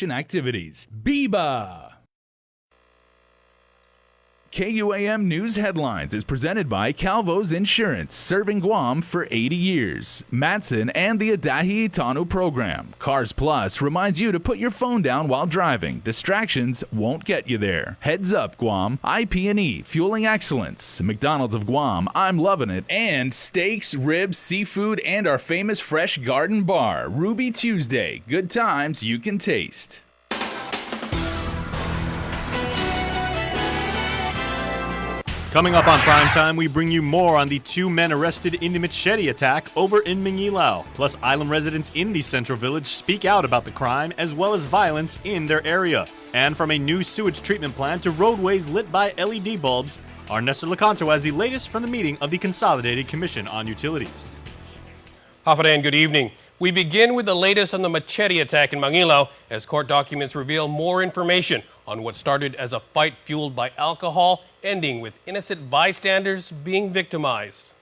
activities. Biba! KUAM News Headlines is presented by Calvo's Insurance, serving Guam for 80 years. Matson and the Adahi Itanu program. Cars Plus reminds you to put your phone down while driving. Distractions won't get you there. Heads Up Guam, IP&E, Fueling Excellence. McDonald's of Guam, I'm loving it. And steaks, ribs, seafood, and our famous Fresh Garden Bar. Ruby Tuesday. Good times you can taste. Coming up on Primetime, we bring you more on the 2 men arrested in the Machete attack over in Mangilao. Plus, island residents in the Central Village speak out about the crime as well as violence in their area. And from a new sewage treatment plant to roadways lit by LED bulbs, our Nestor Lecanto has the latest from the meeting of the Consolidated Commission on Utilities. Hafadan, good evening. We begin with the latest on the Machete attack in Mangilao as court documents reveal more information on what started as a fight fueled by alcohol, ending with innocent bystanders being victimized.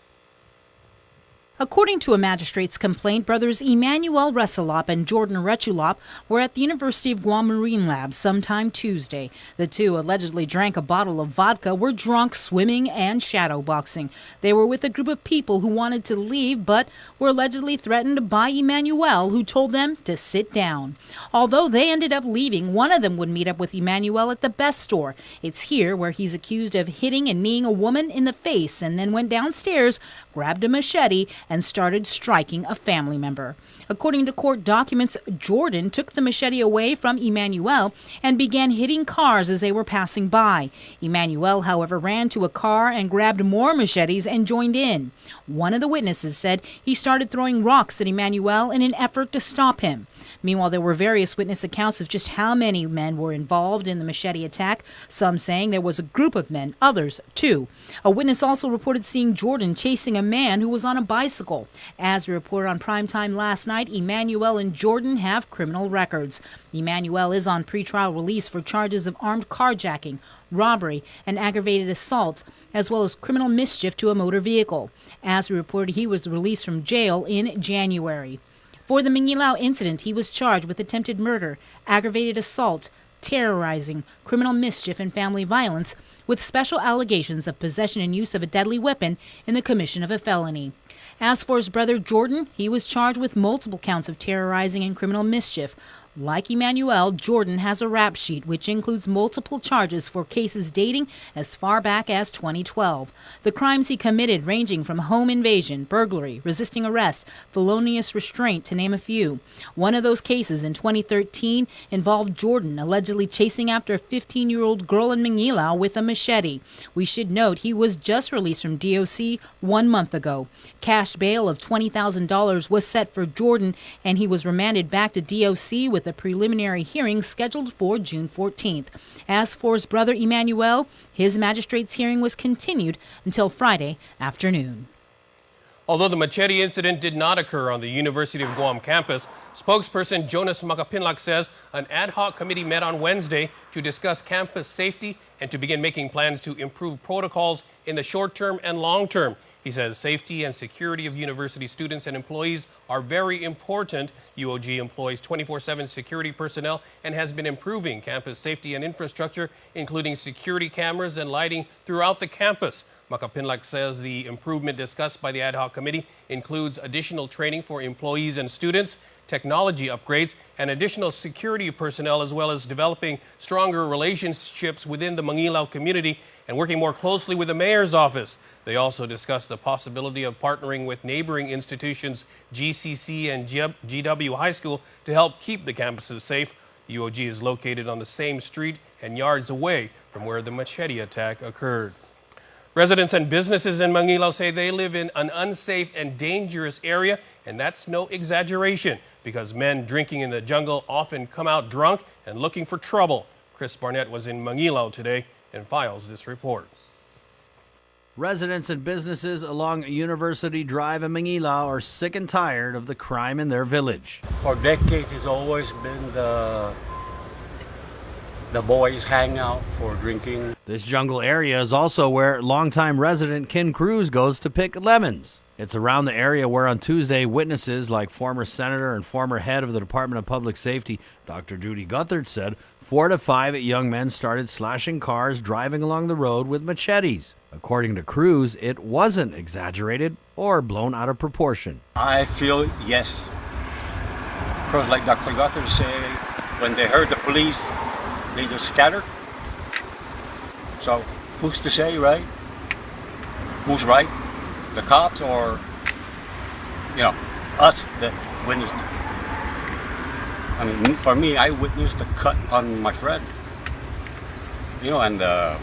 According to a magistrate's complaint, brothers Emmanuel Resalop and Jordan Rechulop were at the University of Guam Marine Lab sometime Tuesday. The two allegedly drank a bottle of vodka, were drunk, swimming, and shadowboxing. They were with a group of people who wanted to leave but were allegedly threatened by Emmanuel, who told them to sit down. Although they ended up leaving, one of them would meet up with Emmanuel at the Best Store. It's here where he's accused of hitting and kneeing a woman in the face and then went downstairs, grabbed a machete, and started striking a family member. According to court documents, Jordan took the machete away from Emmanuel and began hitting cars as they were passing by. Emmanuel, however, ran to a car and grabbed more machetes and joined in. One of the witnesses said he started throwing rocks at Emmanuel in an effort to stop him. Meanwhile, there were various witness accounts of just how many men were involved in the machete attack, some saying there was a group of men, others two. A witness also reported seeing Jordan chasing a man who was on a bicycle. As reported on Primetime last night, Emmanuel and Jordan have criminal records. Emmanuel is on pretrial release for charges of armed carjacking, robbery, and aggravated assault, as well as criminal mischief to a motor vehicle. As reported, he was released from jail in January. For the Mangilao incident, he was charged with attempted murder, aggravated assault, terrorizing, criminal mischief, and family violence, with special allegations of possession and use of a deadly weapon in the commission of a felony. As for his brother Jordan, he was charged with multiple counts of terrorizing and criminal mischief. Like Emmanuel, Jordan has a rap sheet which includes multiple charges for cases dating as far back as 2012. The crimes he committed ranging from home invasion, burglary, resisting arrest, felonious restraint, to name a few. One of those cases in 2013 involved Jordan allegedly chasing after a 15-year-old girl in Mangilao with a machete. We should note he was just released from DOC 1 month ago. Cash bail of $20,000 was set for Jordan, and he was remanded back to DOC with a preliminary hearing scheduled for June 14th. As for his brother Emmanuel, his magistrate's hearing was continued until Friday afternoon. Although the machete incident did not occur on the University of Guam campus, spokesperson Jonas Makapinlak says an ad hoc committee met on Wednesday to discuss campus safety and to begin making plans to improve protocols in the short term and long term. He says safety and security of university students and employees are very important. UOG employs 24/7 security personnel and has been improving campus safety and infrastructure, including security cameras and lighting throughout the campus. Makapinlak says the improvement discussed by the ad hoc committee includes additional training for employees and students, technology upgrades, and additional security personnel, as well as developing stronger relationships within the Mangilao community and working more closely with the mayor's office. They also discussed the possibility of partnering with neighboring institutions, GCC and GW High School, to help keep the campuses safe. UOG is located on the same street and yards away from where the machete attack occurred. Residents and businesses in Mangilao say they live in an unsafe and dangerous area, and that's no exaggeration because men drinking in the jungle often come out drunk and looking for trouble. Chris Barnett was in Mangilao today and files this report. Residents and businesses along University Drive in Mangilao are sick and tired of the crime in their village. For decades, it's always been the boys hang out for drinking. This jungle area is also where longtime resident Ken Cruz goes to pick lemons. It's around the area where on Tuesday, witnesses like former senator and former head of the Department of Public Safety, Dr. Judy Guthert, said 4 to 5 young men started slashing cars driving along the road with machetes. According to Cruz, it wasn't exaggerated or blown out of proportion. I feel yes. Because like Dr. Guthrie say, when they heard the police, they just scattered. So who's to say, right? Who's right? The cops or, us that witnessed it. I mean, for me, I witnessed the cut on my friend. And the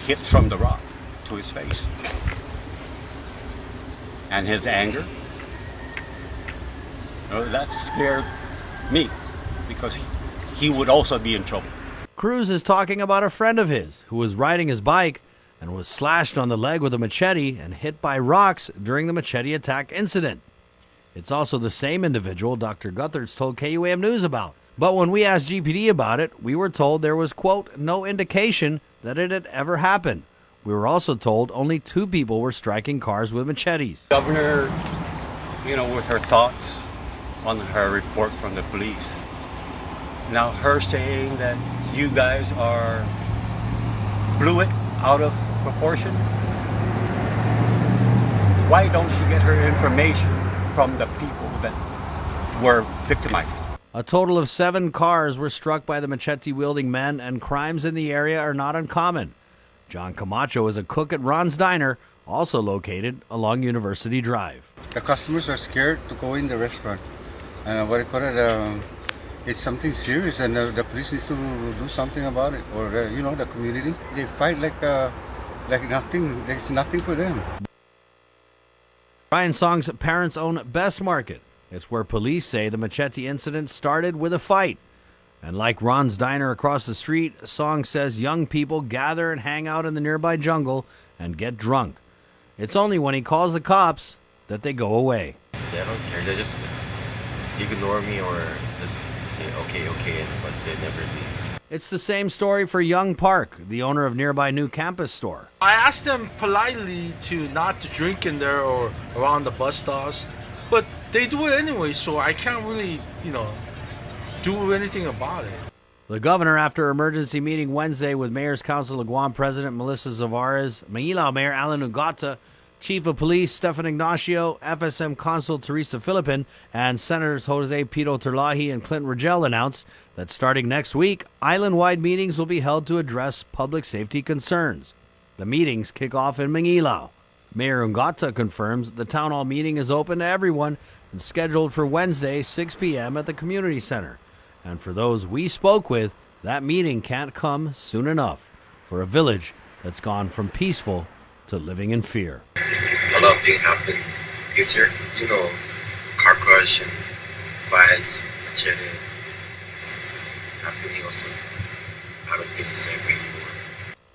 hits from the rock to his face. And his anger. That scared me because he would also be in trouble. Cruz is talking about a friend of his who was riding his bike and was slashed on the leg with a machete and hit by rocks during the machete attack incident. It's also the same individual Dr. Guthertz told KUAM News about. But when we asked GPD about it, we were told there was, quote, no indication that it had ever happened. We were also told only 2 people were striking cars with machetes. Governor, with her thoughts on her report from the police. Now her saying that you guys blew it out of proportion. Why don't she get her information from the people that were victimized? A total of 7 cars were struck by the machete-wielding men, and crimes in the area are not uncommon. John Camacho is a cook at Ron's Diner, also located along University Drive. The customers are scared to go in the restaurant. It's something serious, and the police needs to do something about it, or the community. They fight like nothing. There's nothing for them. Ryan Song's parents own Best Market. It's where police say the machete incident started with a fight. And like Ron's Diner across the street, Song says young people gather and hang out in the nearby jungle and get drunk. It's only when he calls the cops that they go away. They don't care. They just ignore me or just say okay, but they never leave. It's the same story for Young Park, the owner of nearby new campus store. I asked them politely not to drink in there or around the bus stops, but they do it anyway, so I can't really, do anything about it. The governor, after emergency meeting Wednesday with Mayor's Council of Guam President Melissa Zavarez, Mangilao Mayor Alan Ugata, Chief of Police Stefan Ignacio, FSM Consul Teresa Philippin, and Senators Jose Pito Terlahi and Clint Rogel announced that starting next week, island-wide meetings will be held to address public safety concerns. The meetings kick off in Mangilao. Mayor Ungata confirms the town hall meeting is open to everyone and scheduled for Wednesday, 6 p.m. at the community center. And for those we spoke with, that meeting can't come soon enough for a village that's gone from peaceful to living in fear. A lot of things happened this year, car crash and fights, machete happening also. I don't think it's safe anymore.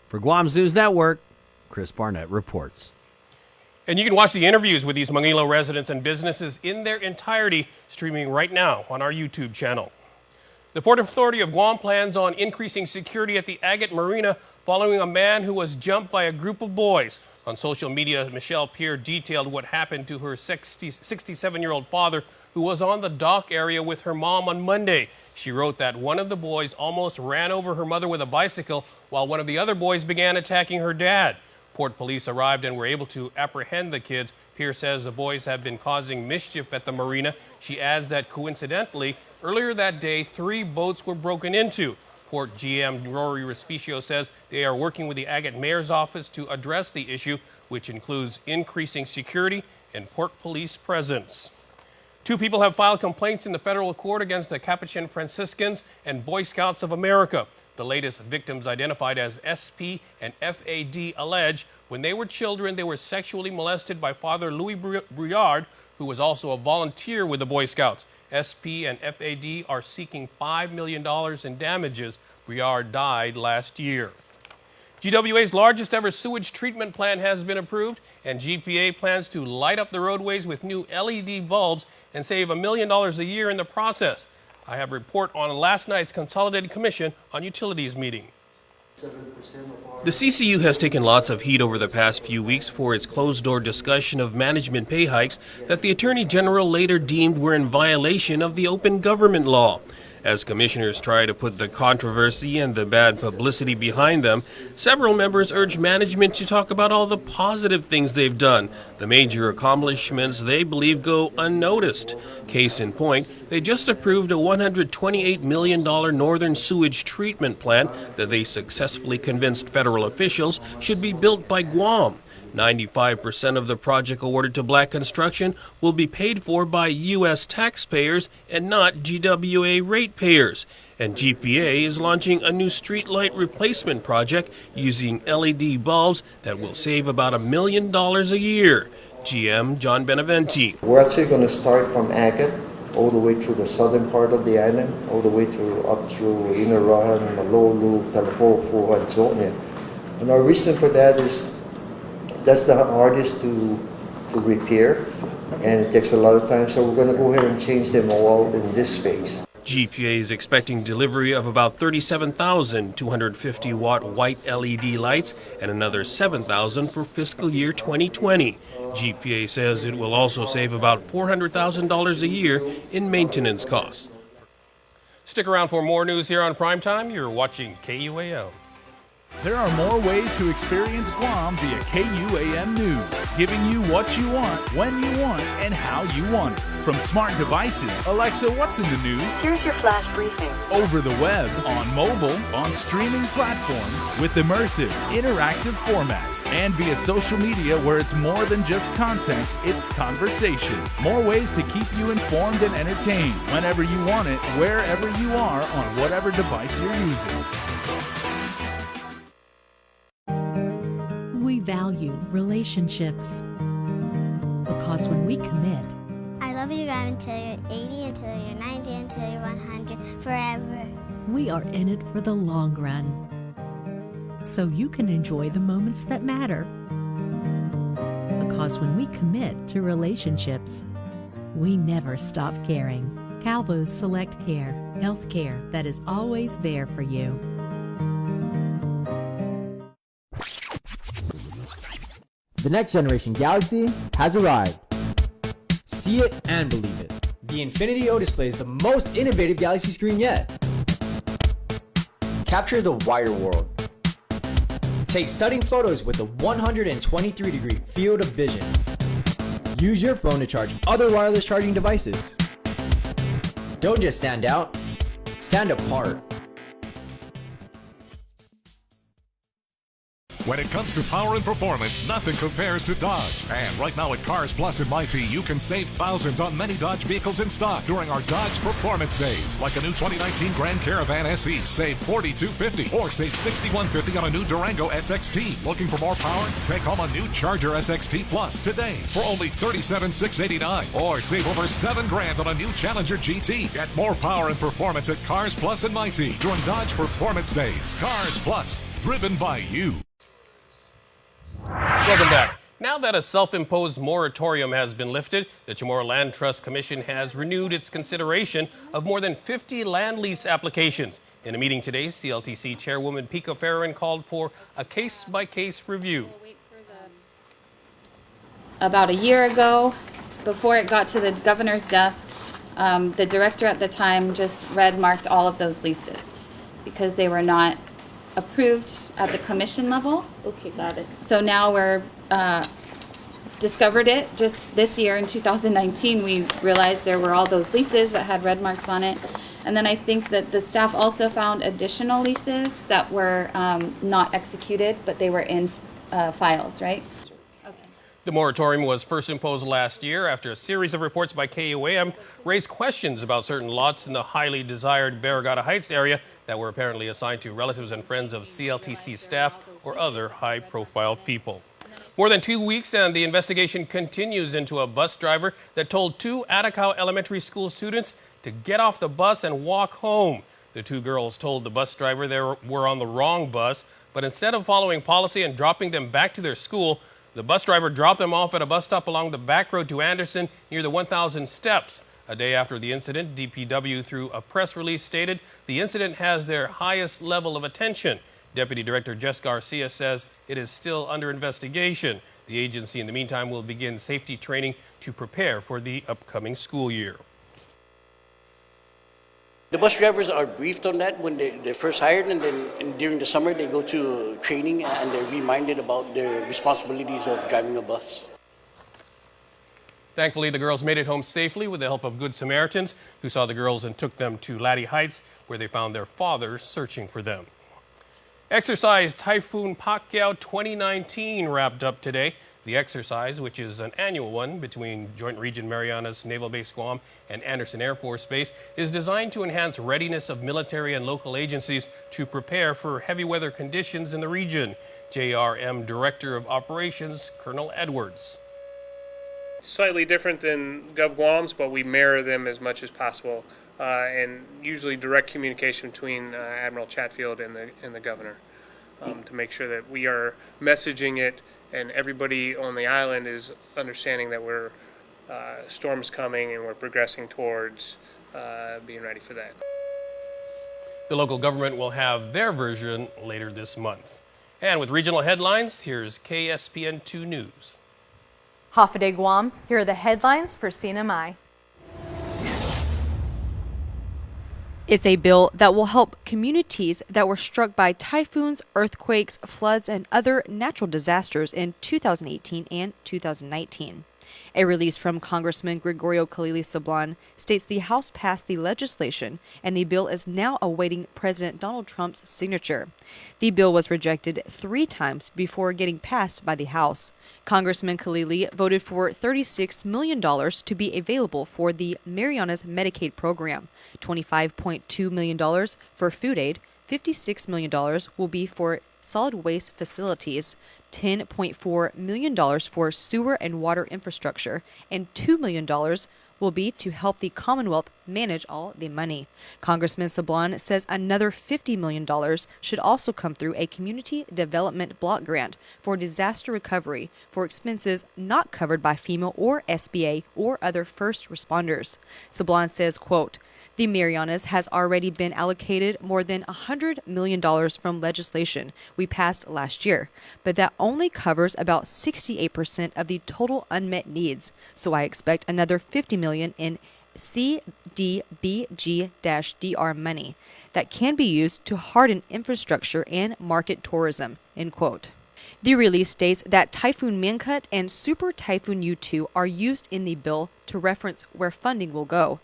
For Guam's News Network, Chris Barnett reports. And you can watch the interviews with these Mangilao residents and businesses in their entirety streaming right now on our YouTube channel. The Port Authority of Guam plans on increasing security at the Agate Marina following a man who was jumped by a group of boys. On social media, Michelle Pierre detailed what happened to her 67-year-old father, who was on the dock area with her mom on Monday. She wrote that one of the boys almost ran over her mother with a bicycle, while one of the other boys began attacking her dad. Port police arrived and were able to apprehend the kids. Pierre says the boys have been causing mischief at the marina. She adds that coincidentally, earlier that day, 3 boats were broken into. Port GM Rory Respicio says they are working with the Agate Mayor's office to address the issue, which includes increasing security and port police presence. 2 people have filed complaints in the federal court against the Capuchin Franciscans and Boy Scouts of America. The latest victims, identified as SP and FAD, allege when they were children they were sexually molested by Father Louis Briard, who was also a volunteer with the Boy Scouts. SP and FAD are seeking $5 million in damages. Briard died last year. GWA's largest ever sewage treatment plant has been approved, and GPA plans to light up the roadways with new LED bulbs and save $1 million a year in the process. I have a report on last night's Consolidated Commission on Utilities meeting. The CCU has taken lots of heat over the past few weeks for its closed-door discussion of management pay hikes that the Attorney General later deemed were in violation of the open government law. As commissioners try to put the controversy and the bad publicity behind them, several members urge management to talk about all the positive things they've done, the major accomplishments they believe go unnoticed. Case in point, they just approved a $128 million northern sewage treatment plant that they successfully convinced federal officials should be built by Guam. 95% of the project awarded to Black construction will be paid for by U.S. taxpayers and not GWA ratepayers. And GPA is launching a new streetlight replacement project using LED bulbs that will save about $1 million a year. GM John Benaventi. We're actually going to start from Agate all the way through the southern part of the island, all the way up through Inarahan, Malolu, Talfofo, and Zonia. And our reason for that is that's the hardest to repair, and it takes a lot of time, so we're going to go ahead and change them all in this phase. GPA is expecting delivery of about 37,250 watt white LED lights and another 7,000 for fiscal year 2020. GPA says it will also save about $400,000 a year in maintenance costs. Stick around for more news here on Primetime. You're watching KUAM. There are more ways to experience Guam via KUAM News, giving you what you want, when you want, and how you want it. From smart devices, Alexa, what's in the news? Here's your flash briefing. Over the web, on mobile, on streaming platforms, with immersive, interactive formats, and via social media where it's more than just content, it's conversation. More ways to keep you informed and entertained whenever you want it, wherever you are, on whatever device you're using. We value relationships because when we commit, I love you guys until you're 80, until you're 90, until you're 100, forever. We are in it for the long run, so you can enjoy the moments that matter. Because when we commit to relationships, we never stop caring. Calvo's Select Care, health care that is always there for you. The next generation Galaxy has arrived. See it and believe it. The Infinity O display is the most innovative Galaxy screen yet. Capture the wider world. Take stunning photos with a 123-degree field of vision. Use your phone to charge other wireless charging devices. Don't just stand out, stand apart. When it comes to power and performance, nothing compares to Dodge. And right now at Cars Plus in Mighty, you can save thousands on many Dodge vehicles in stock during our Dodge Performance Days. Like a new 2019 Grand Caravan SE, save $4,250, or save $6,150 on a new Durango SXT. Looking for more power? Take home a new Charger SXT Plus today for only $37,689, or save over $7,000 on a new Challenger GT. Get more power and performance at Cars Plus in Mighty during Dodge Performance Days. Cars Plus, driven by you. Welcome back. Now that a self-imposed moratorium has been lifted, the Chamorro Land Trust Commission has renewed its consideration of more than 50 land lease applications. In a meeting today, CLTC Chairwoman Pico Ferrin called for a case-by-case review. About a year ago, before it got to the governor's desk, the director at the time just red-marked all of those leases because they were not approved at the commission level. Okay, got it. So now we're discovered it just this year in 2019. We realized there were all those leases that had red marks on it. And then I think that the staff also found additional leases that were not executed, but they were in files, right? The moratorium was first imposed last year after a series of reports by KUAM raised questions about certain lots in the highly desired Barragata Heights area that were apparently assigned to relatives and friends of CLTC staff or other high-profile people. More than 2 weeks and the investigation continues into a bus driver that told two Atacao Elementary School students to get off the bus and walk home. The two girls told the bus driver they were on the wrong bus, but instead of following policy and dropping them back to their school, the bus driver dropped them off at a bus stop along the back road to Anderson near the 1,000 steps. A day after the incident, DPW, through a press release, stated the incident has their highest level of attention. Deputy Director Jess Garcia says it is still under investigation. The agency, in the meantime, will begin safety training to prepare for the upcoming school year. The bus drivers are briefed on that when they're first hired, and then during the summer they go to training and they're reminded about their responsibilities of driving a bus. Thankfully, the girls made it home safely with the help of Good Samaritans who saw the girls and took them to Laddie Heights, where they found their father searching for them. Exercise Typhoon Pacquiao 2019 wrapped up today. The exercise, which is an annual one between Joint Region Marianas Naval Base Guam and Andersen Air Force Base, is designed to enhance readiness of military and local agencies to prepare for heavy weather conditions in the region. JRM Director of Operations, Colonel Edwards. Slightly different than Gov Guam's, but we mirror them as much as possible, and usually direct communication between Admiral Chatfield and the governor to make sure that we are messaging it and everybody on the island is understanding that we're storm's coming and we're progressing towards being ready for that. The local government will have their version later this month. And with regional headlines, here's KSPN 2 News. Hafa Guam, here are the headlines for CNMI. It's a bill that will help communities that were struck by typhoons, earthquakes, floods, and other natural disasters in 2018 and 2019. A release from Congressman Gregorio Khalili Sablan states the House passed the legislation and the bill is now awaiting President Donald Trump's signature. The bill was rejected 3 times before getting passed by the House. Congressman Khalili voted for $36 million to be available for the Marianas Medicaid program, $25.2 million for food aid, $56 million will be for solid waste facilities, $10.4 million for sewer and water infrastructure, and $2 million will be to help the Commonwealth manage all the money. Congressman Sablan says another $50 million should also come through a community development block grant for disaster recovery for expenses not covered by FEMA or SBA or other first responders. Sablan says, quote, "The Marianas has already been allocated more than $100 million from legislation we passed last year, but that only covers about 68% of the total unmet needs. So I expect another $50 million in CDBG-DR money that can be used to harden infrastructure and market tourism," end quote. The release states that Typhoon Mangkhut and Super Typhoon U2 are used in the bill to reference where funding will go.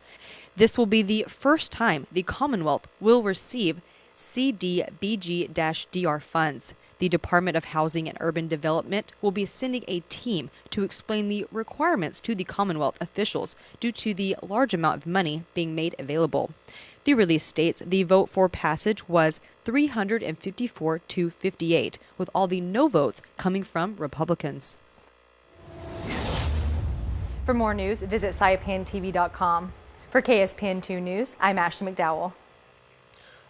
This will be the first time the Commonwealth will receive CDBG-DR funds. The Department of Housing and Urban Development will be sending a team to explain the requirements to the Commonwealth officials due to the large amount of money being made available. The release states the vote for passage was 354 to 58, with all the no votes coming from Republicans. For more news, visit SaipanTV.com. For KSPN 2 News, I'm Ashley McDowell.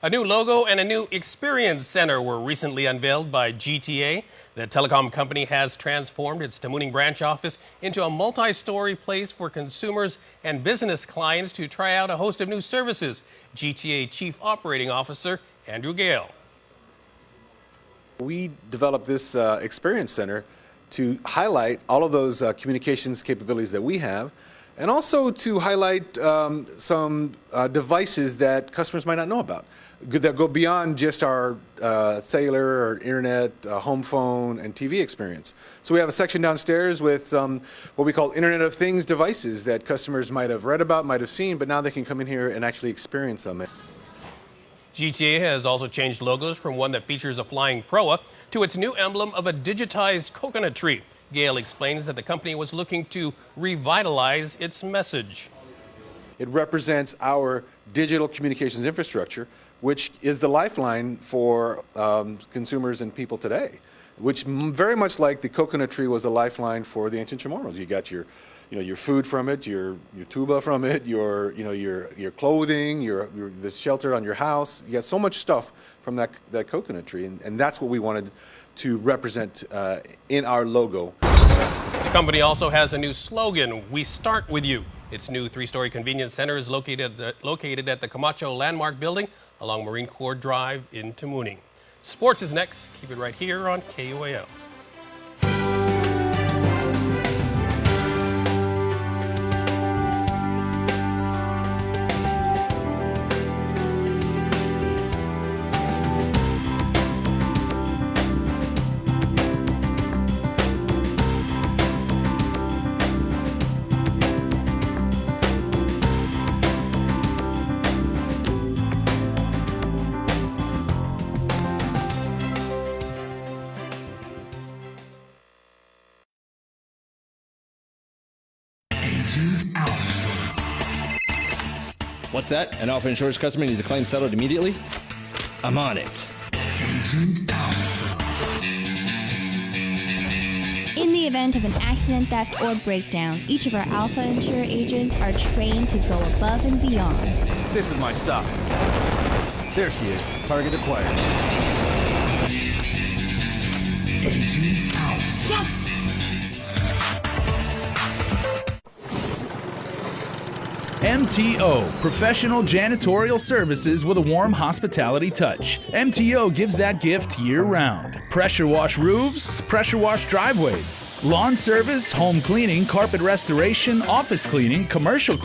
A new logo and a new experience center were recently unveiled by GTA. The telecom company has transformed its Tamuning branch office into a multi-story place for consumers and business clients to try out a host of new services. GTA Chief Operating Officer Andrew Gale. We developed this experience center to highlight all of those communications capabilities that we have, and also to highlight some devices that customers might not know about, that go beyond just our cellular or internet, home phone, and TV experience. So we have a section downstairs with what we call Internet of Things devices that customers might have read about, might have seen, but now they can come in here and actually experience them. GTA has also changed logos from one that features a flying proa to its new emblem of a digitized coconut tree. Gale explains that the company was looking to revitalize its message. It represents our digital communications infrastructure, which is the lifeline for consumers and people today, which very much like the coconut tree was a lifeline for the ancient Chamorros. You got your food from it, your tuba from it, your clothing, the shelter on your house. You got so much stuff from that coconut tree, and that's what we wanted to represent in our logo. The company also has a new slogan, "We Start With You." Its new 3-story convenience center is located at the Camacho Landmark Building along Marine Corps Drive in Tamuning. Sports is next. Keep it right here on KUAM. What's that? An Alpha Insurance customer needs a claim settled immediately? I'm on it. In the event of an accident, theft, or breakdown, each of our Alpha Insure agents are trained to go above and beyond. This is my stop. There she is. Target acquired. Agent Alpha. Yes! MTO, professional janitorial services with a warm hospitality touch. MTO gives that gift year-round. Pressure wash roofs, pressure wash driveways, lawn service, home cleaning, carpet restoration, office cleaning, commercial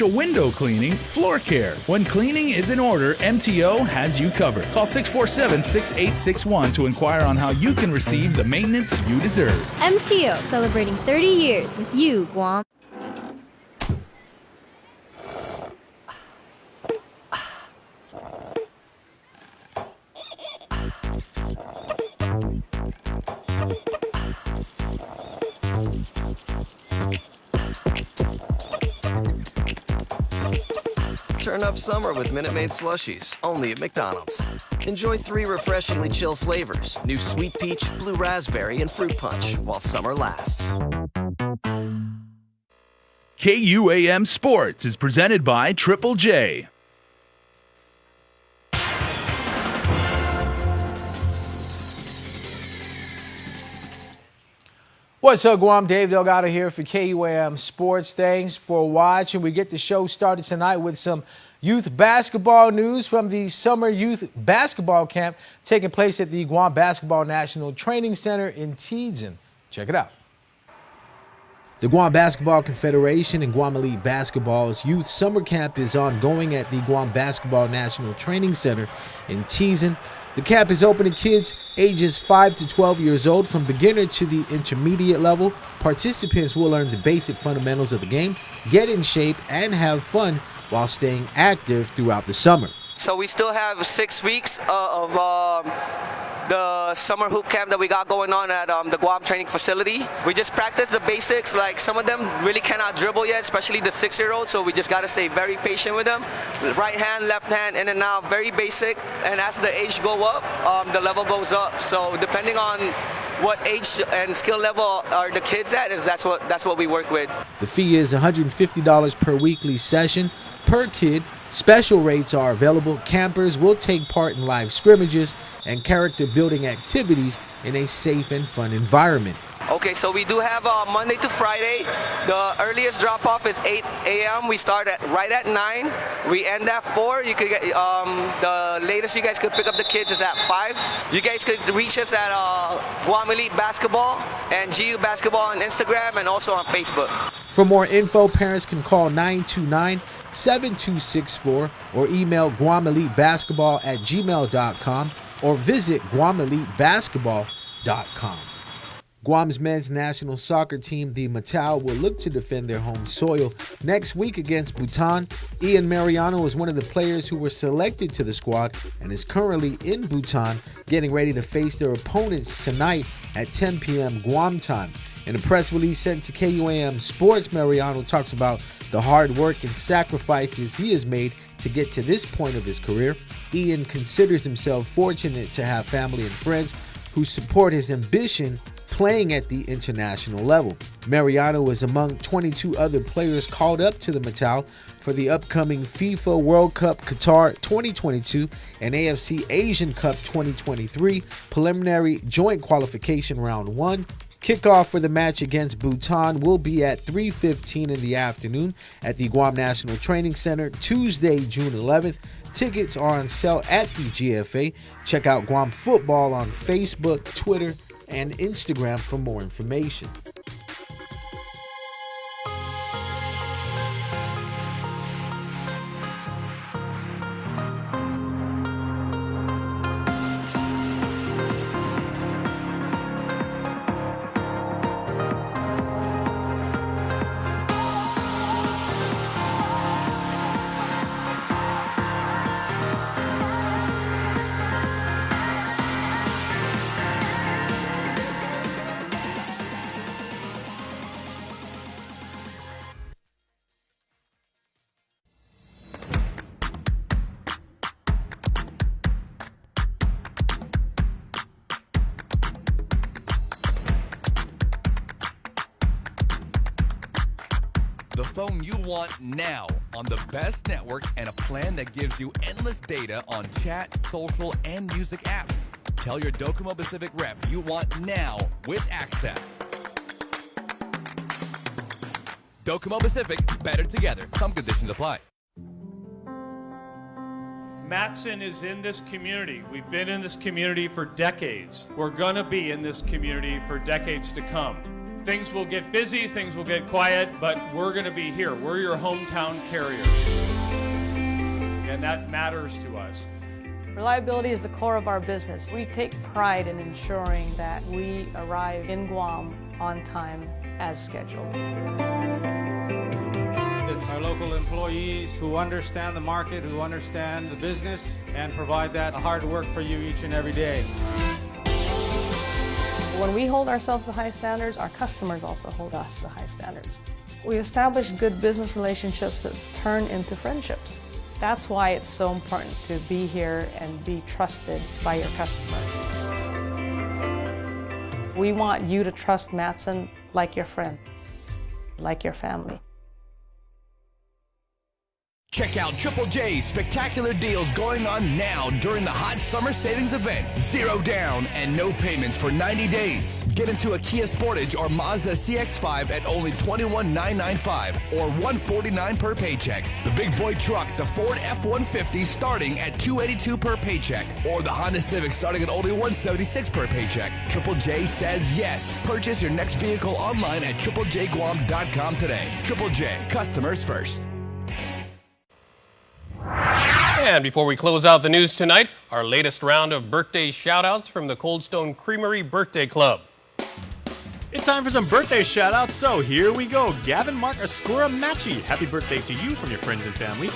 window cleaning, floor care. When cleaning is in order, MTO has you covered. Call 647-6861 to inquire on how you can receive the maintenance you deserve. MTO, celebrating 30 years with you, Guam. Turn up summer with Minute Maid slushies, only at McDonald's. Enjoy 3 refreshingly chill flavors, new sweet peach, blue raspberry, and fruit punch, while summer lasts. KUAM Sports is presented by Triple J. What's up, Guam? Dave Delgado here for KUAM Sports. Thanks for watching. We get the show started tonight with some youth basketball news from the Summer Youth Basketball Camp taking place at the Guam Basketball National Training Center in Teadsden. Check it out. The Guam Basketball Confederation and Guam Elite Basketball's Youth Summer Camp is ongoing at the Guam Basketball National Training Center in Teadsden. The camp is open to kids ages 5 to 12 years old from beginner to the intermediate level. Participants will learn the basic fundamentals of the game, get in shape, and have fun while staying active throughout the summer. So we still have 6 weeks of the summer hoop camp that we got going on at the Guam training facility. We just practice the basics. Like, some of them really cannot dribble yet, especially the 6-year-olds, so we just got to stay very patient with them. Right hand, left hand, in and out, very basic. And as the age go up, the level goes up. So depending on what age and skill level are the kids at, that's what we work with. The fee is $150 per weekly session per kid. Special rates are available. Campers will take part in live scrimmages and character building activities in a safe and fun environment. Okay, so we do have Monday to Friday. The earliest drop-off is 8 a.m. We start right at 9. We end at 4. You could get the latest you guys could pick up the kids is at 5. You guys could reach us at Guam Elite Basketball and GU Basketball on Instagram and also on Facebook. For more info, parents can call 929-7264 or email guamelitebasketball@gmail.com or visit guamelitebasketball.com. Guam's men's national soccer team, the Matao, will look to defend their home soil next week against Bhutan. Ian Mariano is one of the players who were selected to the squad and is currently in Bhutan, getting ready to face their opponents tonight at 10 p.m. Guam time. In a press release sent to KUAM Sports, Mariano talks about the hard work and sacrifices he has made to get to this point of his career. Ian considers himself fortunate to have family and friends who support his ambition playing at the international level. Mariano was among 22 other players called up to the Matao for the upcoming FIFA World Cup Qatar 2022 and AFC Asian Cup 2023 preliminary joint qualification round 1 Kickoff for the match against Bhutan will be at 3:15 in the afternoon at the Guam National Training Center, Tuesday, June 11th. Tickets are on sale at the GFA. Check out Guam Football on Facebook, Twitter, and Instagram for more information. The phone you want now on the best network and a plan that gives you endless data on chat, social, and music apps. Tell your Docomo Pacific rep you want now with access. Docomo Pacific, better together. Some conditions apply. Matson is in this community. We've been in this community for decades. We're gonna be in this community for decades to come. Things will get busy, things will get quiet, but we're gonna be here. We're your hometown carrier. And that matters to us. Reliability is the core of our business. We take pride in ensuring that we arrive in Guam on time as scheduled. It's our local employees who understand the market, who understand the business, and provide that hard work for you each and every day. When we hold ourselves to high standards, our customers also hold us to high standards. We establish good business relationships that turn into friendships. That's why it's so important to be here and be trusted by your customers. We want you to trust Matson like your friend, like your family. Check out Triple J's spectacular deals going on now during the hot summer savings event. 0 down and no payments for 90 days. Get into a Kia Sportage or Mazda CX-5 at only $21,995 or $149 per paycheck. The big boy truck, the Ford F-150, starting at $282 per paycheck, or the Honda Civic starting at only $176 per paycheck. Triple J says yes. Purchase your next vehicle online at triplejguam.com today. Triple J, customers first. And before we close out the news tonight, our latest round of birthday shout-outs from the Cold Stone Creamery Birthday Club. It's time for some birthday shout-outs, so here we go. Gavin Mark Ascura Machi, happy birthday to you from your friends and family.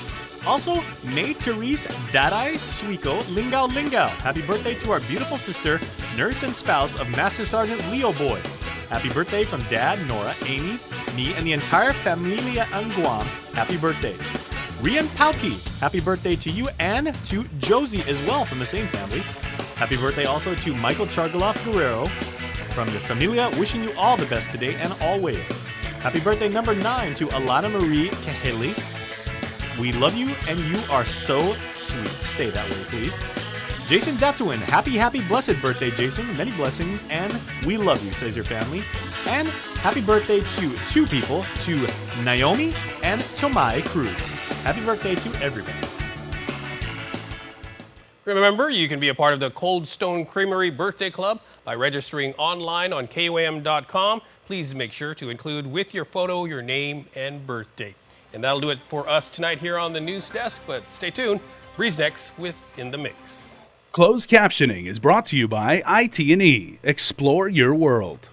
Also, May Therese Dadai Suiko Lingao Lingao, happy birthday to our beautiful sister, nurse and spouse of Master Sergeant Leo Boy. Happy birthday from Dad, Nora, Amy, me, and the entire familia on Guam. Happy birthday. Rian Pauti, happy birthday to you and to Josie as well from the same family. Happy birthday also to Michael Chargaloff Guerrero from your familia, wishing you all the best today and always. Happy birthday number 9 to Alana Marie Kaheli. We love you and you are so sweet. Stay that way, please. Jason Datuin, happy blessed birthday, Jason. Many blessings and we love you, says your family. And happy birthday to 2 people, to Naomi and Tomai Cruz. Happy birthday to everybody. Remember, you can be a part of the Cold Stone Creamery Birthday Club by registering online on KUAM.com. Please make sure to include with your photo your name and birth date. And that'll do it for us tonight here on the news desk, but stay tuned. Breeze next with In the Mix. Closed captioning is brought to you by IT&E. Explore your world.